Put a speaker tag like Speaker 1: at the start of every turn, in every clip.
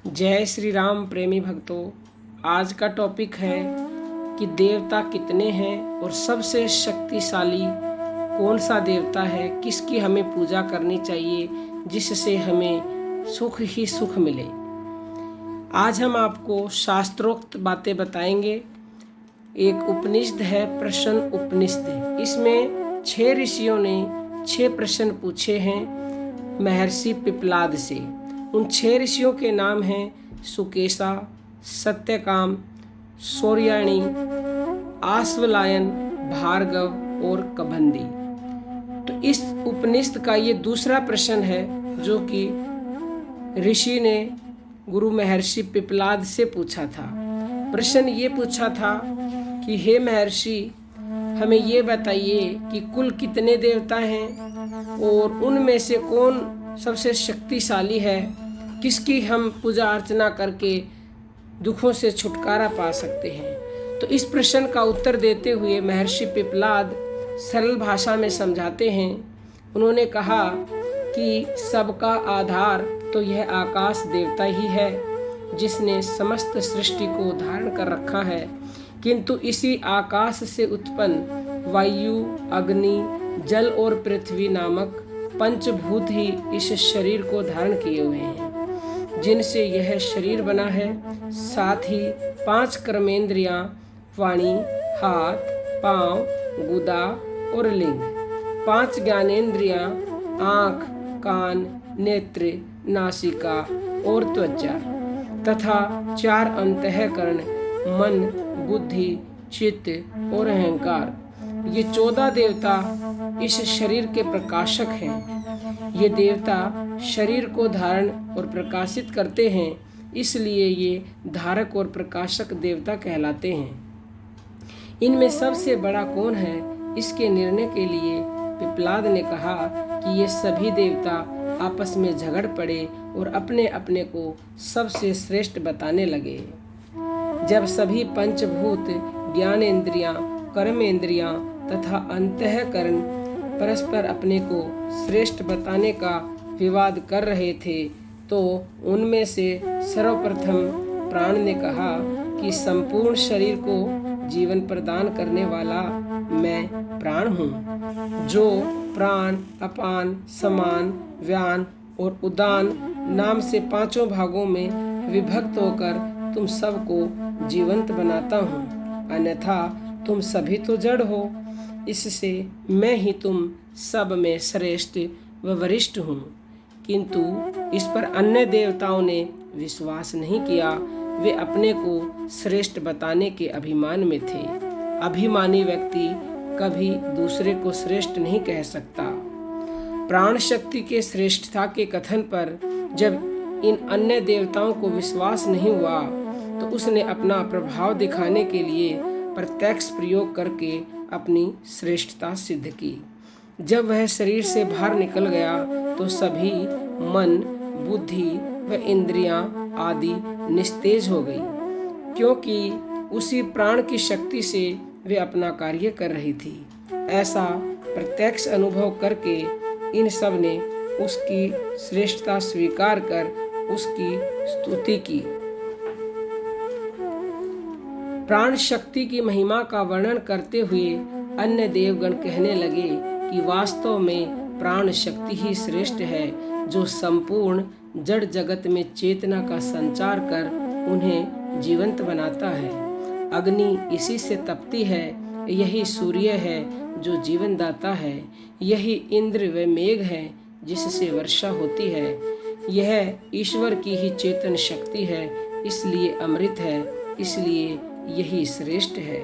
Speaker 1: जय श्री राम प्रेमी भक्तों। आज का टॉपिक है कि देवता कितने हैं और सबसे शक्तिशाली कौन सा देवता है, किसकी हमें पूजा करनी चाहिए जिससे हमें सुख ही सुख मिले। आज हम आपको शास्त्रोक्त बातें बताएंगे। एक उपनिषद है प्रश्न उपनिषद। इसमें 6 ऋषियों ने 6 प्रश्न पूछे हैं महर्षि पिप्पलाद से। उन 6 ऋषियों के नाम हैं सुकेशा, सत्यकाम, सौर्याणी, आश्वलायन, भार्गव और कबंदी। तो इस उपनिषद का ये दूसरा प्रश्न है जो कि ऋषि ने गुरु महर्षि पिप्पलाद से पूछा था। प्रश्न ये पूछा था कि हे महर्षि, हमें ये बताइए कि कुल कितने देवता हैं और उनमें से कौन सबसे शक्तिशाली है, किसकी हम पूजा अर्चना करके दुखों से छुटकारा पा सकते हैं। तो इस प्रश्न का उत्तर देते हुए महर्षि पिप्पलाद सरल भाषा में समझाते हैं। उन्होंने कहा कि सबका आधार तो यह आकाश देवता ही है जिसने समस्त सृष्टि को धारण कर रखा है, किंतु इसी आकाश से उत्पन्न वायु, अग्नि, जल और पृथ्वी नामक पंचभूत ही इस शरीर को धारण किए हुए हैं, जिनसे यह शरीर बना है। साथ ही 5 कर्मेंद्रियां वाणी, हाथ, पांव, गुदा और लिंग, 5 ज्ञानेंद्रियां आँख, कान, नेत्र, नासिका और त्वचा तथा 4 अंतःकरण मन, बुद्धि, चित्त और अहंकार। ये 14 देवता इस शरीर के प्रकाशक हैं। ये देवता शरीर को धारण और प्रकाशित करते हैं, इसलिए ये धारक और प्रकाशक देवता कहलाते हैं। इनमें सबसे बड़ा कौन है, इसके निर्णय के लिए पिप्पलाद ने कहा कि ये सभी देवता आपस में झगड़ पड़े और अपने अपने को सबसे श्रेष्ठ बताने लगे। जब सभी पंचभूत, ज्ञानेंद्रियां, कर्मेंद्रियां तथा अंतःकरण परस्पर अपने को श्रेष्ठ बताने का विवाद कर रहे थे, तो उनमें से सर्वप्रथम प्राण ने कहा कि संपूर्ण शरीर को जीवन प्रदान करने वाला मैं प्राण हूँ, जो प्राण, अपान, समान, व्यान और उदान नाम से 5 भागों में विभक्त होकर तुम सबको जीवंत बनाता हूँ। अन्यथा तुम सभी तो जड़ हो, इससे मैं ही तुम सब में श्रेष्ठ व वरिष्ठ हूँ। किंतु इस पर अन्य देवताओं ने विश्वास नहीं किया। वे अपने को श्रेष्ठ बताने के अभिमान में थे। अभिमानी व्यक्ति कभी दूसरे को श्रेष्ठ नहीं कह सकता। प्राण शक्ति के श्रेष्ठता के कथन पर जब इन अन्य देवताओं को विश्वास नहीं हुआ, तो उसने अपना प्रभाव दिखाने के लिए प्रत्यक्ष प्रयोग करके अपनी श्रेष्ठता सिद्ध की। जब वह शरीर से बाहर निकल गया तो सभी मन, बुद्धि व इंद्रियां आदि निस्तेज हो गई, क्योंकि उसी प्राण की शक्ति से वे अपना कार्य कर रही थी। ऐसा प्रत्यक्ष अनुभव करके इन सब ने उसकी श्रेष्ठता स्वीकार कर उसकी स्तुति की। प्राण शक्ति की महिमा का वर्णन करते हुए अन्य देवगण कहने लगे कि वास्तव में प्राण शक्ति ही श्रेष्ठ है, जो संपूर्ण जड़ जगत में चेतना का संचार कर उन्हें जीवंत बनाता है। अग्नि इसी से तपती है, यही सूर्य है जो जीवन दाता है, यही इंद्र व मेघ है जिससे वर्षा होती है। यह ईश्वर की ही चेतन शक्ति है, इसलिए अमृत है, इसलिए यही श्रेष्ठ है।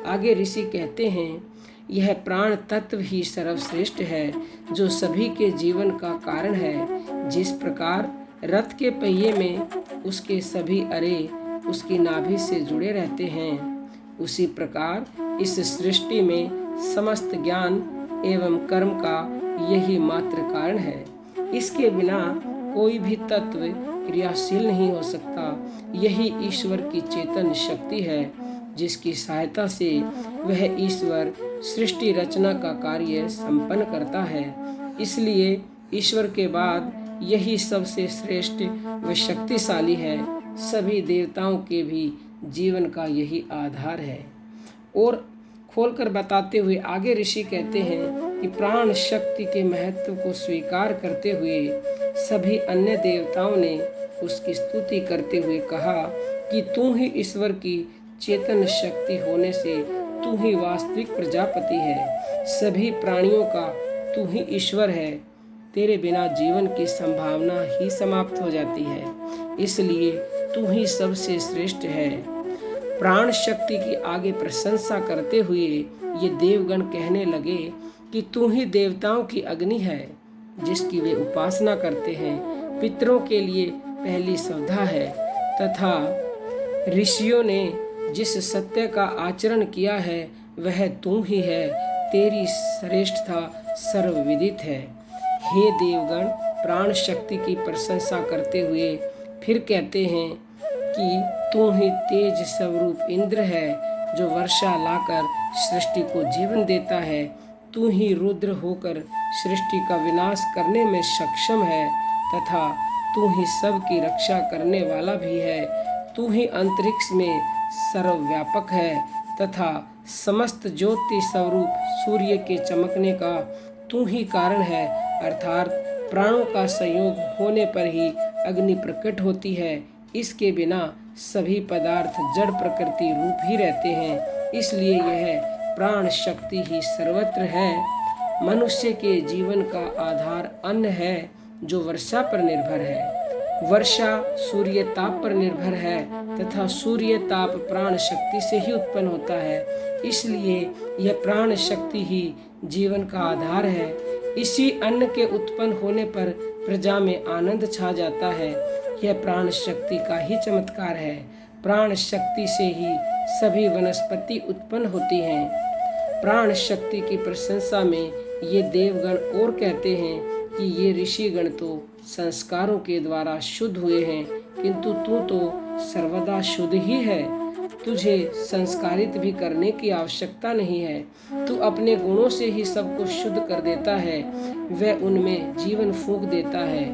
Speaker 1: आगे ऋषि कहते हैं, यह प्राण तत्व ही सर्वश्रेष्ठ है, जो सभी के जीवन का कारण है। जिस प्रकार रथ के पहिए में उसके सभी अरे उसकी नाभि से जुड़े रहते हैं, उसी प्रकार इस सृष्टि में समस्त ज्ञान एवं कर्म का यही मात्र कारण है। इसके बिना कोई भी तत्व क्रियाशील नहीं हो सकता। यही ईश्वर की चेतन शक्ति है, जिसकी सहायता से वह ईश्वर सृष्टि रचना का कार्य संपन्न करता है। इसलिए ईश्वर के बाद यही सबसे श्रेष्ठ व शक्तिशाली है। सभी देवताओं के भी जीवन का यही आधार है। और खोलकर बताते हुए आगे ऋषि कहते हैं कि प्राण शक्ति के महत्व को स्वीकार करते हुए सभी अन्य देवताओं ने उसकी स्तुति करते हुए कहा कि तू ही ईश्वर की चेतन शक्ति होने से तू ही वास्तविक प्रजापति है। सभी प्राणियों का तू ही ईश्वर है। तेरे बिना जीवन की संभावना ही समाप्त हो जाती है, इसलिए तू ही सबसे श्रेष्ठ है। प्राण शक्ति की आगे प्रशंसा करते हुए ये देवगण कहने लगे कि तू ही देवताओं की अग्नि है जिसकी वे उपासना करते हैं, पितरों के लिए पहली सौधा है तथा ऋषियों ने जिस सत्य का आचरण किया है वह तू ही है। तेरी श्रेष्ठता सर्वविदित है। हे देवगण, प्राण शक्ति की प्रशंसा करते हुए फिर कहते हैं कि तू ही तेज स्वरूप इंद्र है जो वर्षा लाकर सृष्टि को जीवन देता है। तू ही रुद्र होकर सृष्टि का विनाश करने में सक्षम है तथा तू ही सबकी रक्षा करने वाला भी है। तू ही अंतरिक्ष में सर्वव्यापक है तथा समस्त ज्योति स्वरूप सूर्य के चमकने का तू ही कारण है, अर्थात प्राणों का संयोग होने पर ही अग्नि प्रकट होती है। इसके बिना सभी पदार्थ जड़ प्रकृति रूप ही रहते हैं, इसलिए यह प्राण शक्ति ही सर्वत्र है। मनुष्य के जीवन का आधार अन्न है जो वर्षा पर निर्भर है। वर्षा सूर्य ताप पर निर्भर है तथा सूर्य ताप प्राण शक्ति से ही उत्पन्न होता है, इसलिए यह प्राण शक्ति ही जीवन का आधार है। इसी अन्न के उत्पन्न होने पर प्रजा में आनंद छा जाता है। यह प्राण शक्ति का ही चमत्कार है। प्राण शक्ति से ही सभी वनस्पति उत्पन्न होती हैं। प्राण शक्ति की प्रशंसा में ये देवगण और कहते हैं कि ये ऋषिगण तो संस्कारों के द्वारा शुद्ध हुए हैं, किंतु तू तो सर्वदा शुद्ध ही है। तुझे संस्कारित भी करने की आवश्यकता नहीं है। तू अपने गुणों से ही सबको शुद्ध कर देता है, वह उनमें जीवन फूंक देता है।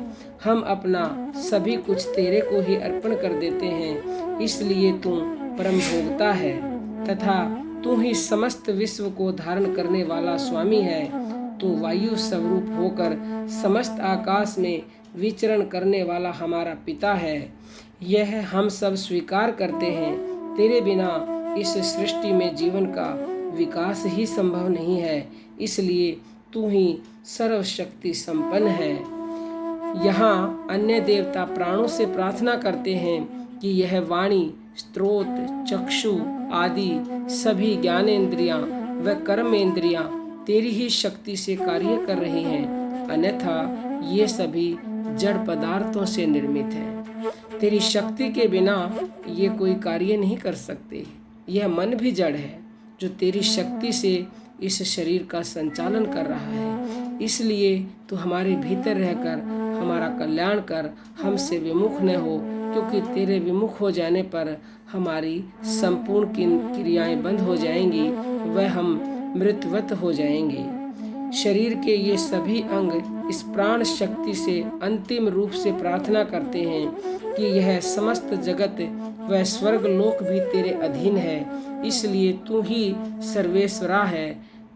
Speaker 1: हम अपना सभी कुछ तेरे को ही अर्पण कर देते हैं, इसलिए तू परम भोगता है तथा तू ही समस्त विश्व को धारण करने वाला स्वामी है। तू वायु स्वरूप होकर समस्त आकाश में विचरण करने वाला हमारा पिता है। यह हम सब स्वीकार करते हैं। तेरे बिना इस सृष्टि में जीवन का विकास ही संभव नहीं है, इसलिए तू ही सर्वशक्ति संपन्न है। यहाँ अन्य देवता प्राणों से प्रार्थना करते हैं कि यह वाणी, स्त्रोत, चक्षु आदि सभी ज्ञानेंद्रियां व कर्मेंद्रियां तेरी ही शक्ति से कार्य कर रही हैं, अन्यथा ये सभी जड़ पदार्थों से निर्मित हैं। तेरी शक्ति के बिना ये कोई कार्य नहीं कर सकते। यह मन भी जड़ है जो तेरी शक्ति से इस शरीर का संचालन कर रहा है, इसलिए तू हमारे भीतर रहकर हमारा कल्याण कर, हमसे विमुख न हो, क्योंकि तेरे विमुख हो जाने पर हमारी संपूर्ण क्रियाएं बंद हो जाएंगी, वह हम मृतवत हो जाएंगे। शरीर के ये सभी अंग इस प्राण शक्ति से अंतिम रूप से प्रार्थना करते हैं कि यह समस्त जगत व स्वर्ग लोक भी तेरे अधीन है, इसलिए तू ही सर्वेश्वरा है।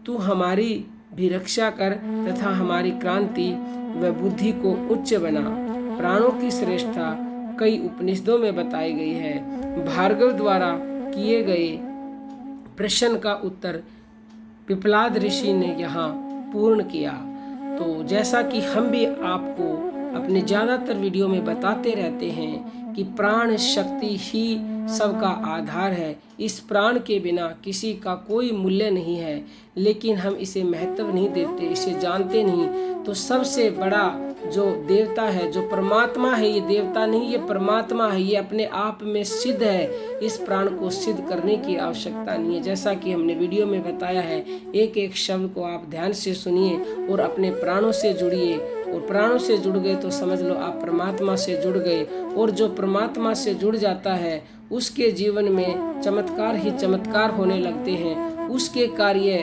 Speaker 1: तू हमारी भी रक्षा कर तथा हमारी क्रांति व बुद्धि को उच्च बना। प्राणों की श्रेष्ठता कई उपनिषदों में बताई गई है। भार्गव द्वारा किए गए प्रश्न का उत्तर पिपलाद ऋषि ने यहाँ पूर्ण किया। तो जैसा कि हम भी आपको अपने ज़्यादातर वीडियो में बताते रहते हैं कि प्राण शक्ति ही सबका आधार है। इस प्राण के बिना किसी का कोई मूल्य नहीं है, लेकिन हम इसे महत्व नहीं देते, इसे जानते नहीं। तो सबसे बड़ा जो देवता है, जो परमात्मा है, ये देवता नहीं, ये परमात्मा है, ये अपने आप में सिद्ध है। इस प्राण को सिद्ध करने की आवश्यकता नहीं है। जैसा कि हमने वीडियो में बताया है, एक एक शब्द को आप ध्यान से सुनिए और अपने प्राणों से जुड़िए, और प्राणों से जुड़ गए तो समझ लो आप परमात्मा से जुड़ गए। और जो परमात्मा से जुड़ जाता है उसके जीवन में चमत्कार ही चमत्कार होने लगते हैं। उसके कार्य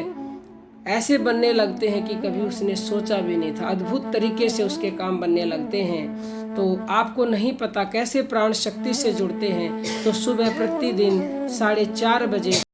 Speaker 1: ऐसे बनने लगते हैं कि कभी उसने सोचा भी नहीं था। अद्भुत तरीके से उसके काम बनने लगते हैं। तो आपको नहीं पता कैसे प्राण शक्ति से जुड़ते हैं। तो सुबह प्रतिदिन 4:30 बजे